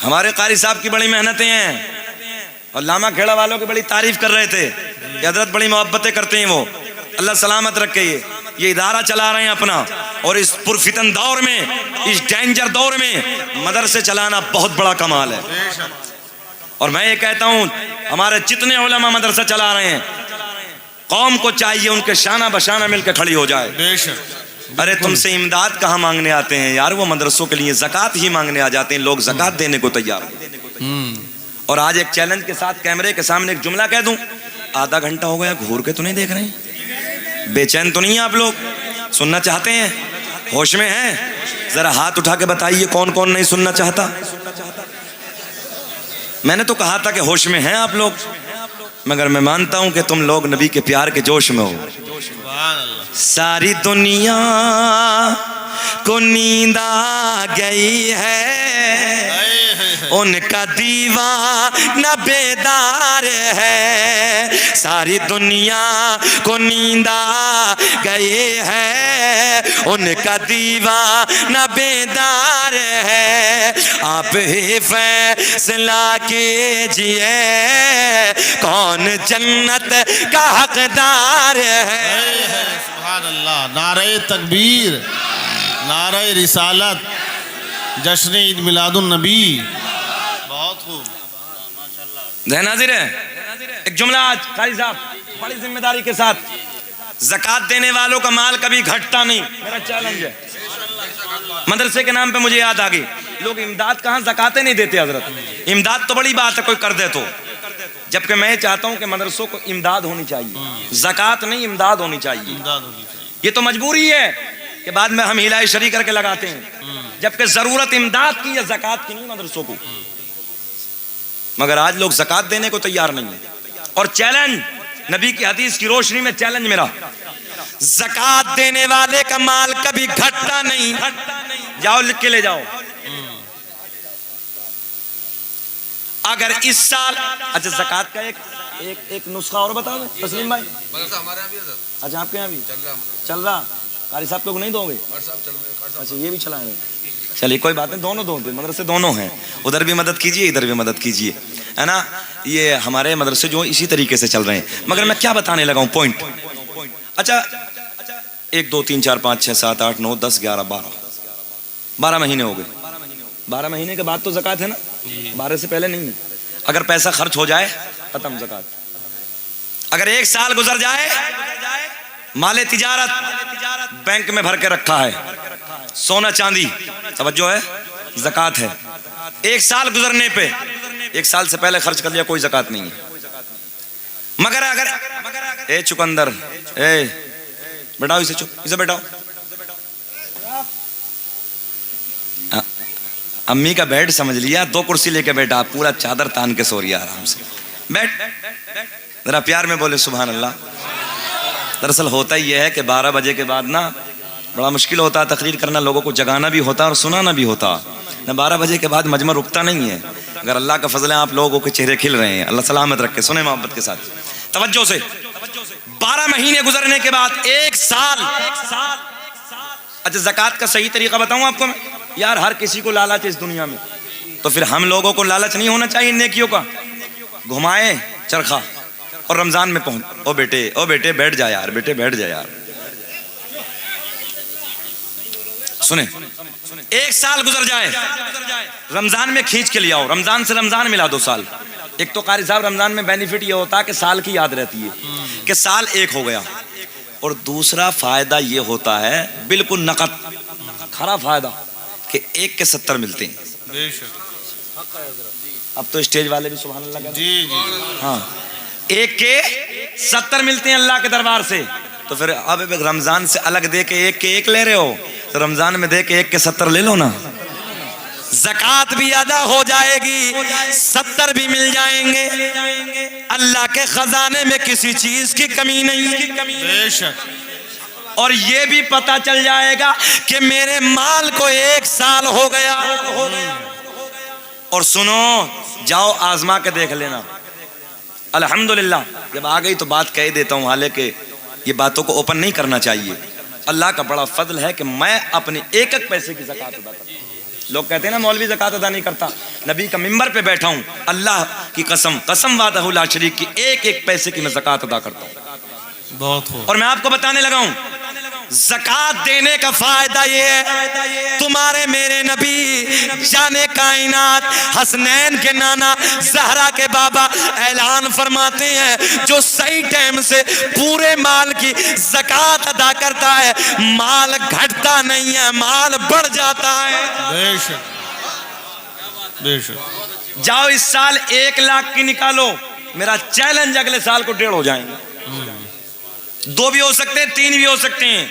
ہمارے قاری صاحب کی بڑی محنتیں ہیں، اور علامہ کھیڑا والوں کی بڑی تعریف کر رہے تھے کہ حضرت بڑی محبتیں کرتے ہیں وہ، اللہ سلامت رکھے۔ یہ ادارہ چلا رہے ہیں اپنا، اور اس پرفتن دور میں، اس ڈینجر دور میں مدرسے چلانا بہت بڑا کمال ہے۔ اور میں یہ کہتا ہوں ہمارے جتنے علماء مدرسہ چلا رہے ہیں، قوم کو چاہیے ان کے شانہ بشانہ مل کے کھڑی ہو جائے۔ ارے تم سے امداد کہاں مانگنے آتے ہیں یار، وہ مدرسوں کے لیے زکوٰۃ ہی مانگنے آ جاتے ہیں، لوگ زکوٰۃ دینے کو تیار ہیں۔ اور آج ایک چیلنج کے ساتھ کیمرے کے سامنے ایک جملہ کہہ دوں، آدھا گھنٹہ ہو گیا گھور کے تو نہیں دیکھ رہے ہیں؟ بے چین تو نہیں ہیں آپ لوگ؟ سننا چاہتے ہیں؟ ہوش میں ہیں؟ ذرا ہاتھ اٹھا کے بتائیے کون کون نہیں سننا چاہتا۔ میں نے تو کہا تھا کہ ہوش میں ہیں آپ لوگ، مگر میں مانتا ہوں کہ تم لوگ نبی کے پیار کے جوش میں ہو۔ ساری دنیا کو نیند آ گئی ہے، ان کا دیوانہ بیدار ہے۔ ساری دنیا کو نیند آ گئی ہے، ان کا دیوانہ بیدار ہے۔ آپ ہی فیصلہ کیجئے کون جنت کا حقدار ہے۔ سبحان اللہ، نعرہ تکبیر، نعرہ رسالت، جشن عید میلاد النبی۔ بہت خوب، ذہن حاضر ہے؟ ایک جملہ آج قاری صاحب بڑی ذمہ داری کے ساتھ، زکوٰۃ دینے والوں کا مال کبھی گھٹتا نہیں، میرا چیلنج ہے۔ مدرسے کے نام پہ مجھے یاد آ گئی، لوگ امداد کہاں زکوٰتیں نہیں دیتے حضرت، امداد تو بڑی بات ہے کوئی کر دے تو، جبکہ میں چاہتا ہوں کہ مدرسوں کو امداد ہونی چاہیے، زکوٰۃ نہیں امداد ہونی چاہیے۔ یہ تو مجبوری ہے کہ بعد میں ہم ہلائی شری کر کے لگاتے ہیں، جبکہ ضرورت امداد کی یا زکوٰۃ کی نہیں مدرسوں کو۔ مگر آج لوگ زکوٰۃ دینے کو تیار نہیں ہیں۔ اور چیلنج، نبی کی حدیث کی روشنی میں چیلنج میرا، زکوٰۃ دینے والے کا مال کبھی گھٹتا نہیں۔ جاؤ لکھ کے لے جاؤ، اگر اس سال، اچھا زکوٰۃ کا ایک نسخہ اور بتا دیں تسلیم بھائی۔ اچھا آپ کے یہاں بھی چل رہا، قاری صاحب کو نہیں دو گے؟ اچھا یہ بھی چلا رہے ہیں، چلیے کوئی بات نہیں، دونوں دو دیں، مدرسے دونوں ہیں، ادھر بھی مدد کیجیے ادھر بھی مدد کیجیے، ہے نا۔ یہ ہمارے مدرسے جو اسی طریقے سے چل رہے ہیں۔ مگر میں کیا بتانے لگا ہوں پوائنٹ، اچھا 1 2 3 4 5 6 7 8 9 10 11 12 مہینے ہو گئے، 12 مہینے کے بعد تو زکوٰۃ ہے نا، 12 سے پہلے نہیں ہے۔ اگر پیسہ خرچ ہو جائے ختم زکوٰۃ، اگر 1 سال گزر جائے، مال تجارت بینک میں بھر کے رکھا ہے، سونا چاندی، توجہ ہے، زکوٰۃ ہے، 1 سال گزرنے پہ 1 سال سے پہلے خرچ کر لیا کوئی زکوٰۃ نہیں ہے۔ مگر اگر اے چکندر، اے بیٹھاؤ اسے، چپ اسے بیٹھاؤ، امی کا بیڈ سمجھ لیا، 2 کرسی لے کے بیٹھا، پورا چادر تان کے سو رہی ہے آرام سے، بیٹھ، ذرا پیار میں بولے سبحان اللہ۔ دراصل ہوتا یہ ہے کہ 12 بجے کے بعد نا بڑا مشکل ہوتا ہے تقریر کرنا، لوگوں کو جگانا بھی ہوتا اور سنانا بھی ہوتا نا، 12 بجے کے بعد مجمع رکتا نہیں ہے۔ اگر اللہ کا فضل ہے آپ لوگوں کے چہرے کھل رہے ہیں، اللہ سلامت رکھے، سنیں محبت کے ساتھ توجہ سے۔ 12 مہینے گزرنے کے بعد 1 سال، اچھا زکوٰۃ کا صحیح طریقہ بتاؤں آپ کو میں، یار ہر کسی کو لالچ ہے اس دنیا میں، تو پھر ہم لوگوں کو لالچ نہیں ہونا چاہیے نیکیوں کا، گھمائے چرخا اور رمضان میں پہنچ، او بیٹے بیٹھ جا یار، بیٹے بیٹھ جا یار، سنیں 1 سال گزر جائے، رمضان میں کھینچ کے لے آؤ، رمضان سے رمضان ملا 2 سال۔ ایک تو قاری صاحب رمضان میں بینیفٹ یہ ہوتا ہے کہ سال کی یاد رہتی ہے کہ سال 1 ہو گیا، اور دوسرا فائدہ یہ ہوتا ہے بالکل نقد کھرا فائدہ کہ 1 کے 70 ملتے ہیں۔ اب تو اسٹیج والے بھی سبحان اللہ کہتے ہیں، ہاں 1 کے 70 ملتے ہیں اللہ کے دربار سے۔ تو پھر اب رمضان سے الگ دے کے 1 کے 1 لے رہے ہو، تو رمضان میں دے کے 1 کے 70 لے لو نا، زکوٰۃ بھی ادا ہو جائے گی، 70 بھی مل جائیں گے، اللہ کے خزانے میں کسی چیز کی کمی نہیں، بے شک۔ اور یہ بھی پتا چل جائے گا کہ میرے مال کو 1 سال ہو گیا۔ اور سنو، جاؤ آزما کے دیکھ لینا، الحمدللہ جب آ گئی تو بات کہہ دیتا ہوں، حالانکہ یہ باتوں کو اوپن نہیں کرنا چاہیے۔ اللہ کا بڑا فضل ہے کہ میں اپنے 1 پیسے کی زکوٰۃ ادا کرتا ہوں، لوگ کہتے ہیں نا مولوی زکات ادا نہیں کرتا. نبی کا ممبر پہ بیٹھا ہوں, اللہ کی قسم, قسم وحدہ لا شریک کی, ایک ایک پیسے کی میں زکات ادا کرتا ہوں. بہت خوب. اور میں آپ کو بتانے لگا ہوں زکات دینے کا فائدہ یہ ہے, تمہارے میرے نبی جان کائنات حسنین کے نانا زہرا کے بابا اعلان فرماتے ہیں جو صحیح ٹائم سے پورے مال کی زکات ادا کرتا ہے مال گھٹتا نہیں ہے, مال بڑھ جاتا ہے. بے شک بے شک. جاؤ اس سال 1 لاکھ کی نکالو, میرا چیلنج اگلے سال کو 1.5 ہو جائیں گے. 2 بھی ہو سکتے ہیں, 3 بھی ہو سکتے ہیں,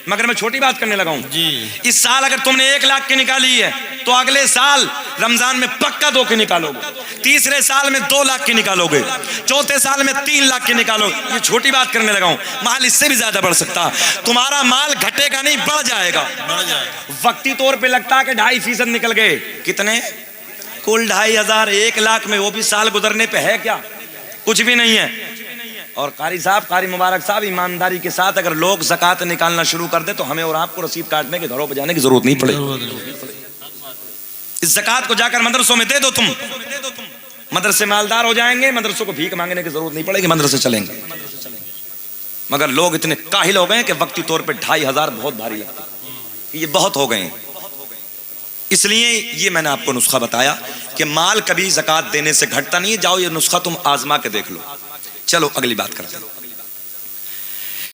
مگر میں چھوٹی بات کرنے لگا ہوں. جی. اس سال اگر تم نے 1 لاکھ کی نکالی ہے تو اگلے سال رمضان میں پکا 2 کی نکالو گے, تیسرے سال میں 2 لاکھ کی نکالو گے, چوتھے سال میں 3 لاکھ کی نکالو گے. یہ چھوٹی بات کرنے لگا ہوں, مال اس سے بھی زیادہ بڑھ سکتا. تمہارا مال گھٹے گا نہیں, بڑھ جائے گا. وقتی طور پہ لگتا ہے کہ 2.5% نکل گئے, کتنے؟ کل 2,500. 1 لاکھ میں, وہ بھی سال گزرنے پہ ہے کیا, کچھ بھی نہیں ہے. اور قاری صاحب, قاری مبارک صاحب, ایمانداری کے ساتھ اگر لوگ زکات نکالنا شروع کر دیں تو ہمیں اور آپ کو رسید کاٹنے کے گھروں پہ جانے کی ضرورت نہیں پڑے. اس زکات کو جا کر مدرسوں میں دے دو, تم مدرسے مالدار ہو جائیں گے, مدرسوں کو بھیک مانگنے کی ضرورت نہیں پڑے گی, مدرسے چلیں گے. مگر لوگ اتنے کاہل ہو گئے کہ وقتی طور پہ 2,500 بہت بھاری لگتا, یہ بہت ہو گئے ہیں. اس لیے یہ میں نے آپ کو نسخہ بتایا کہ مال کبھی زکات دینے سے گھٹتا نہیں ہے. جاؤ یہ نسخہ تم آزما کے دیکھ لو. چلو اگلی بات کرتے ہیں.